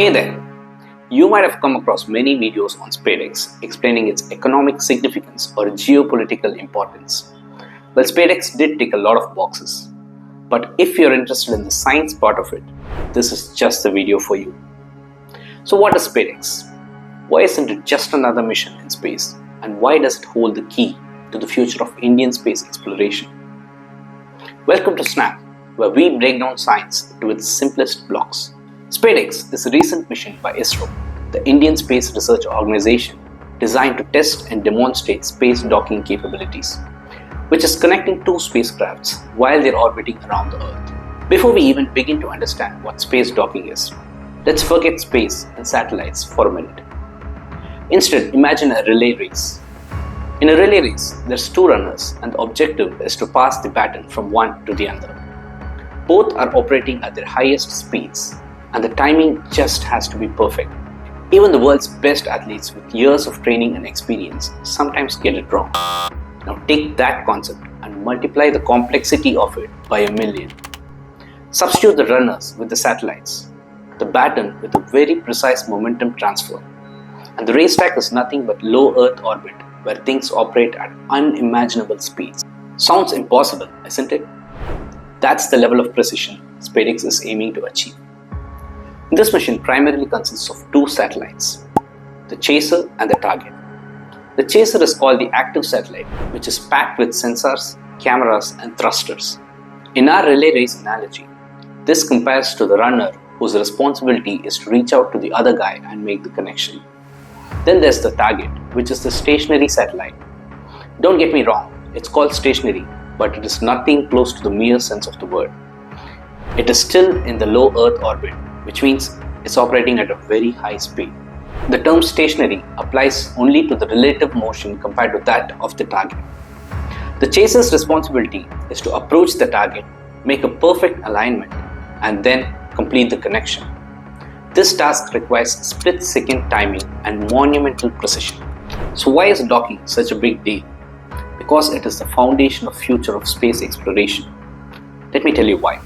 Hey there! You might have come across many videos on SpaDeX explaining its economic significance or geopolitical importance. Well, SpaDeX did tick a lot of boxes. But if you're interested in the science part of it, this is just the video for you. So what is SpaDeX? Why isn't it just another mission in space? And why does it hold the key to the future of Indian space exploration? Welcome to Snap, where we break down science to its simplest blocks. SpaDeX is a recent mission by ISRO, the Indian Space Research Organization, designed to test and demonstrate space docking capabilities, which is connecting two spacecrafts while they're orbiting around the Earth. Before we even begin to understand what space docking is, let's forget space and satellites for a minute. Instead, imagine a relay race. In a relay race, there's two runners and the objective is to pass the baton from one to the other. Both are operating at their highest speeds, and the timing just has to be perfect. Even the world's best athletes with years of training and experience sometimes get it wrong. Now take that concept and multiply the complexity of it by 1,000,000. Substitute the runners with the satellites, the baton with a very precise momentum transfer, and the racetrack is nothing but low Earth orbit where things operate at unimaginable speeds. Sounds impossible, isn't it? That's the level of precision SpaDeX is aiming to achieve. This mission primarily consists of two satellites, the chaser and the target. The chaser is called the active satellite, which is packed with sensors, cameras, and thrusters. In our relay race analogy, this compares to the runner whose responsibility is to reach out to the other guy and make the connection. Then there's the target, which is the stationary satellite. Don't get me wrong, it's called stationary, but it is nothing close to the mere sense of the word. It is still in the low Earth orbit, which means it's operating at a very high speed. The term stationary applies only to the relative motion compared to that of the target. The chaser's responsibility is to approach the target, make a perfect alignment, and then complete the connection. This task requires split-second timing and monumental precision. So why is docking such a big deal? Because it is the foundation of future of space exploration. Let me tell you why.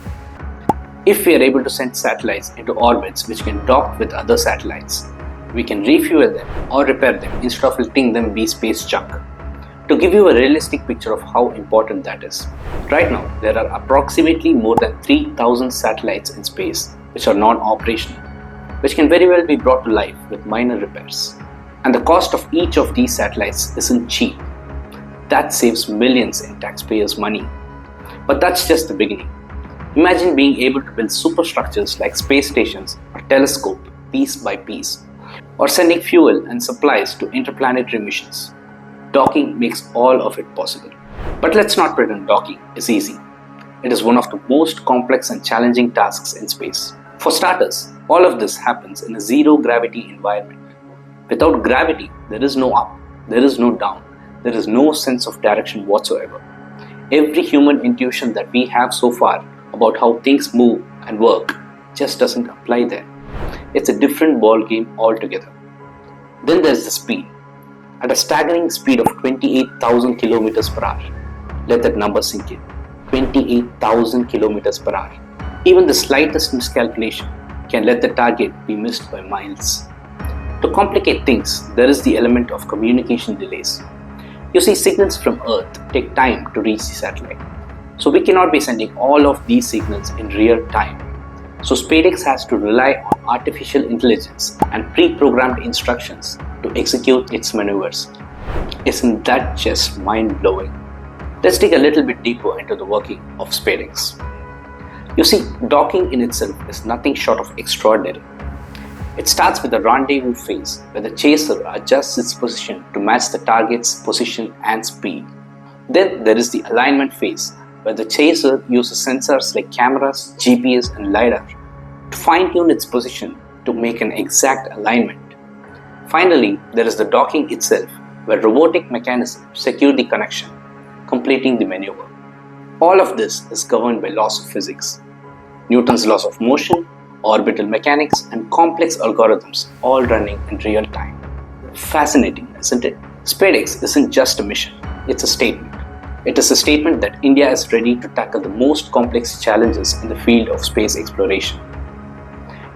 If we are able to send satellites into orbits which can dock with other satellites, we can refuel them or repair them instead of letting them be space junk. To give you a realistic picture of how important that is, right now there are approximately more than 3,000 satellites in space which are non-operational, which can very well be brought to life with minor repairs. And the cost of each of these satellites isn't cheap. That saves millions in taxpayers' money. But that's just the beginning. Imagine being able to build superstructures like space stations or telescope piece by piece, or sending fuel and supplies to interplanetary missions. Docking makes all of it possible. But let's not pretend docking is easy. It is one of the most complex and challenging tasks in space. For starters, all of this happens in a zero gravity environment. Without gravity, there is no up, there is no down, there is no sense of direction whatsoever. Every human intuition that we have so far about how things move and work just doesn't apply there. It's a different ball game altogether. Then there's the speed. At a staggering speed of 28,000 kilometers per hour. Let that number sink in. 28,000 kilometers per hour. Even the slightest miscalculation can let the target be missed by miles. To complicate things, there is the element of communication delays. You see, signals from Earth take time to reach the satellite. So we cannot be sending all of these signals in real time. So SpaDeX has to rely on artificial intelligence and pre-programmed instructions to execute its maneuvers. Isn't that just mind-blowing? Let's dig a little bit deeper into the working of SpaDeX. You see, docking in itself is nothing short of extraordinary. It starts with the rendezvous phase where the chaser adjusts its position to match the target's position and speed. Then there is the alignment phase where the chaser uses sensors like cameras, GPS, and LiDAR to fine-tune its position to make an exact alignment. Finally, there is the docking itself, where robotic mechanisms secure the connection, completing the maneuver. All of this is governed by laws of physics. Newton's laws of motion, orbital mechanics, and complex algorithms all running in real time. Fascinating, isn't it? SpaDeX isn't just a mission, it's a statement. It is a statement that India is ready to tackle the most complex challenges in the field of space exploration.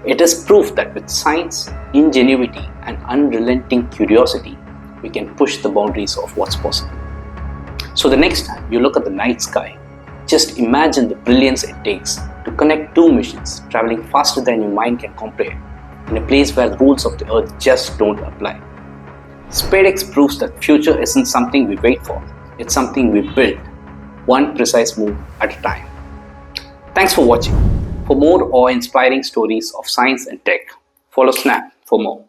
It is proof that with science, ingenuity, and unrelenting curiosity, we can push the boundaries of what's possible. So the next time you look at the night sky, just imagine the brilliance it takes to connect two missions traveling faster than your mind can comprehend in a place where the rules of the earth just don't apply. SpaDeX proves that future isn't something we wait for, it's something we build, one precise move at a time. Thanks for watching. For more awe-inspiring stories of science and tech, follow Snap for more.